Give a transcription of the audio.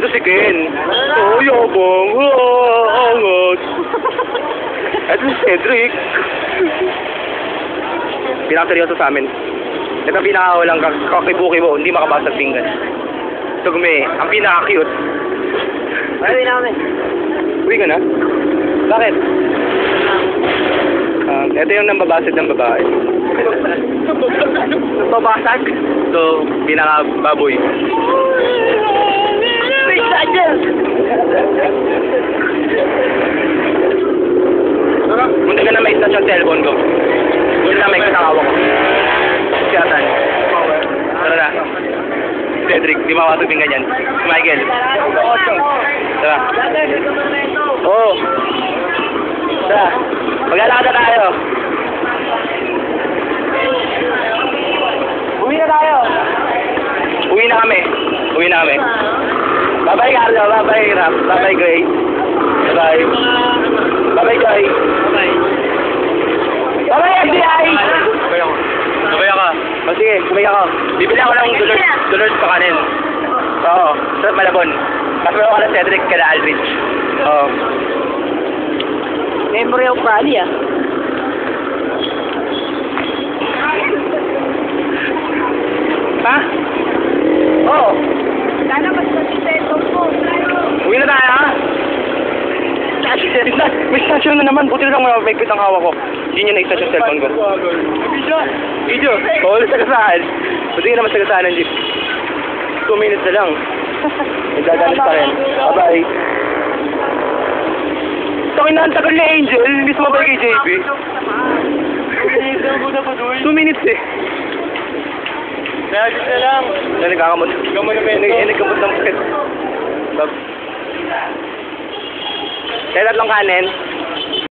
Ito si Ken. Oh, yabang. Angat. Ito si Cedric. Pinakaseryoso sa amin. Ito ang pinakawalang kakibuki mo, hindi makabasag pinggan. Tugme, ang pinaka-cute. Uwi na kami. Uwi ka na? Bakit? Ito yung nambabasag ng babae. Babasag? Ito, pinaka-baboy. May sadya! Munti ka na may touch yung cellphone ko. Yun na may kasakawa ko. Siyatan. Tara na. Cedric, di makakasag din ganyan. Si Michael. Tara. Oo. Tara. Maglalakad na tayo. Uwi na tayo! Uwi na kami. Uwi na kami. Bye-bye, Carlo. Bye-bye, Rap. Bye-bye, Gray. Bye-bye. Bye-bye, Joy. Bye. Bye-bye, FBI! Sabay ako. O sige, sabay ako. Bibili ako ng dollars pa kanin. Oo. Sa Malabon. Mas meron ka na Cedric kada Aldrich. Oo. Memory of Rally ah. Ha? Oo. Sana mas masisento po. Uwi na tayo, ha? May station na naman. Buti na lang may pitang hawak ko. Hindi niya na-station yung cellphone ko. Video? Oo, sagasaan. Buti ka naman sagasaan ng jeep. 2 minutes na lang. Nagdadalas pa rin. Bye-bye. Takin na ang tagal ni Angel. Hindi sumabay kay JP. 2 minutes eh. Kaya na lang. Nagkakamot. Nagkamot ng pet. Kaya tatlong kanin.